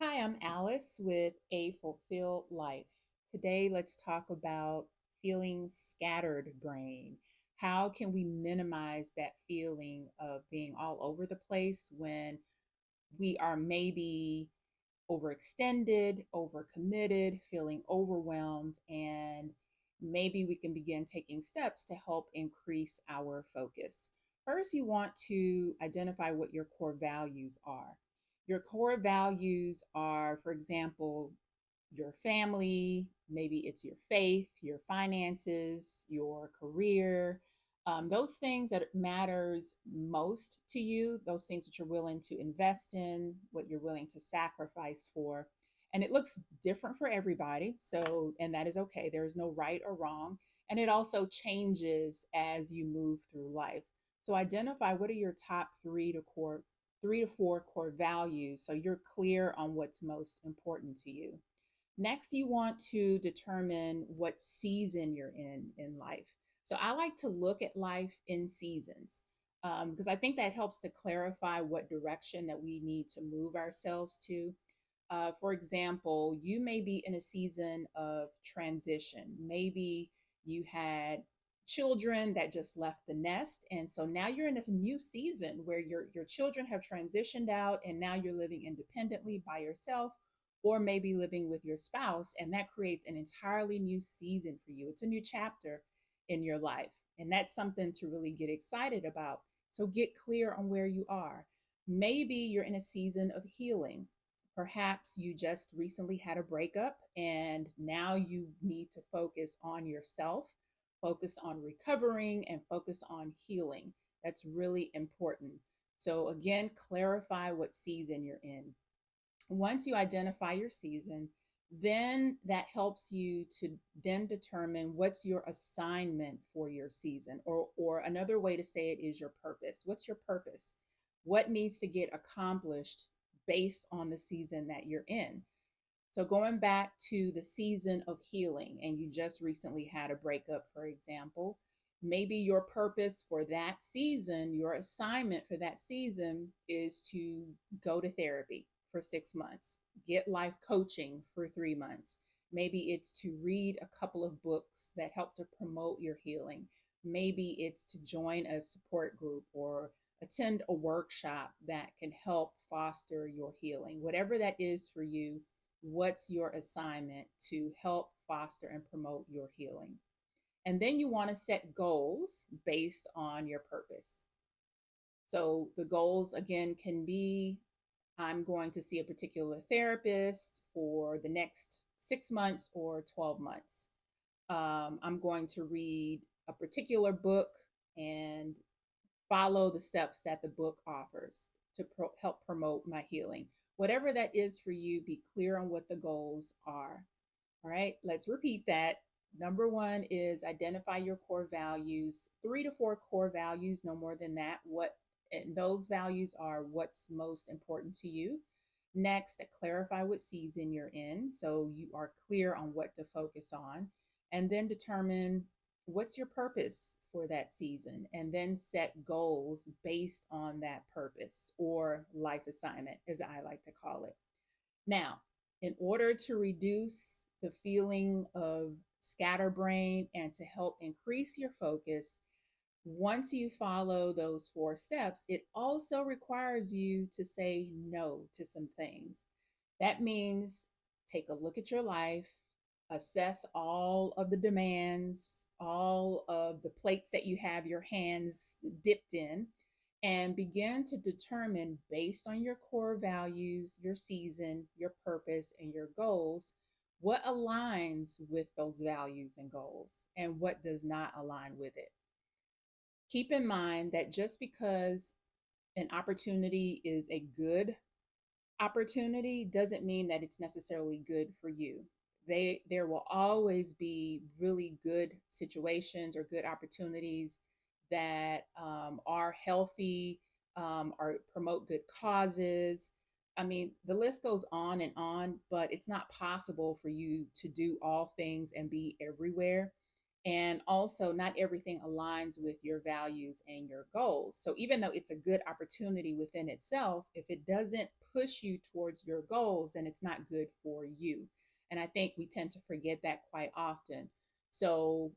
Hi, I'm Alice with A Fulfilled Life. Today, let's talk about feeling scattered brain. How can we minimize that feeling of being all over the place when we are maybe overextended, overcommitted, feeling overwhelmed, and maybe we can begin taking steps to help increase our focus. First, you want to identify what your core values are. Your core values are, for example, your family, maybe it's your faith, your finances, your career, those things that matters most to you, those things that you're willing to invest in, what you're willing to sacrifice for. And it looks different for everybody. So, and that is okay. There is no right or wrong. And it also changes as you move through life. So identify what are your top three to four core values so you're clear on what's most important to you. Next, you want to determine what season you're in life. So I like to look at life in seasons because I think that helps to clarify what direction that we need to move ourselves to. For example, you may be in a season of transition. Maybe you had children that just left the nest, and so now you're in this new season where your children have transitioned out, and now you're living independently by yourself, or maybe living with your spouse, and that creates an entirely new season for you. It's a new chapter in your life, and that's something to really get excited about. So get clear on where you are. Maybe you're in a season of healing. Perhaps you just recently had a breakup and now you need to focus on yourself, focus on recovering, and focus on healing. That's really important. So, again, clarify what season you're in. Once you identify your season, then that helps you to then determine what's your assignment for your season, or another way to say it is your purpose. What's your purpose? What needs to get accomplished based on the season that you're in? So going back to the season of healing, and you just recently had a breakup, for example, maybe your purpose for that season, your assignment for that season is to go to therapy for 6 months, get life coaching for 3 months. Maybe it's to read a couple of books that help to promote your healing. Maybe it's to join a support group or attend a workshop that can help foster your healing. Whatever that is for you, what's your assignment to help foster and promote your healing? And then you want to set goals based on your purpose. So the goals again can be I'm going to see a particular therapist for the next 6 months or 12 months. I'm going to read a particular book and follow the steps that the book offers to help promote my healing. Whatever that is for you, be clear on what the goals are. All right, let's repeat that. Number one is identify your core values, three to four core values, no more than that. What and those values are what's most important to you. Next, clarify what season you're in so you are clear on what to focus on. And then determine what's your purpose for that season. And then set goals based on that purpose or life assignment, as I like to call it. Now, in order to reduce the feeling of scatterbrain and to help increase your focus, once you follow those four steps, it also requires you to say no to some things. That means take a look at your life, assess all of the demands, all of the plates that you have your hands dipped in, and begin to determine based on your core values, your season, your purpose, and your goals, what aligns with those values and goals and what does not align with it. Keep in mind that just because an opportunity is a good opportunity doesn't mean that it's necessarily good for you. There will always be really good situations or good opportunities that are healthy, or promote good causes. I mean, the list goes on, but it's not possible for you to do all things and be everywhere. And also, not everything aligns with your values and your goals. So, even though it's a good opportunity within itself, if it doesn't push you towards your goals, then it's not good for you. And I think we tend to forget that quite often. So,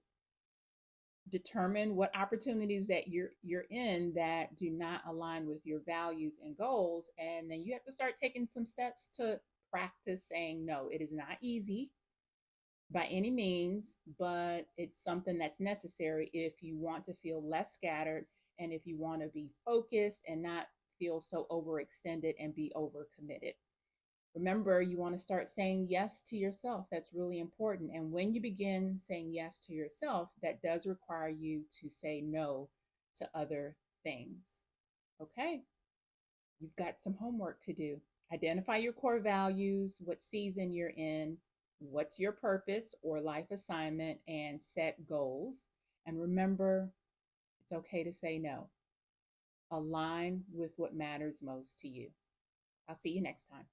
determine what opportunities that you're in that do not align with your values and goals, and then you have to start taking some steps to practice saying no. It is not easy by any means, but it's something that's necessary if you want to feel less scattered and if you want to be focused and not feel so overextended and be overcommitted. Remember, you want to start saying yes to yourself. That's really important. And when you begin saying yes to yourself, that does require you to say no to other things. Okay, you've got some homework to do. Identify your core values, what season you're in, what's your purpose or life assignment, and set goals. And remember, it's okay to say no. Align with what matters most to you. I'll see you next time.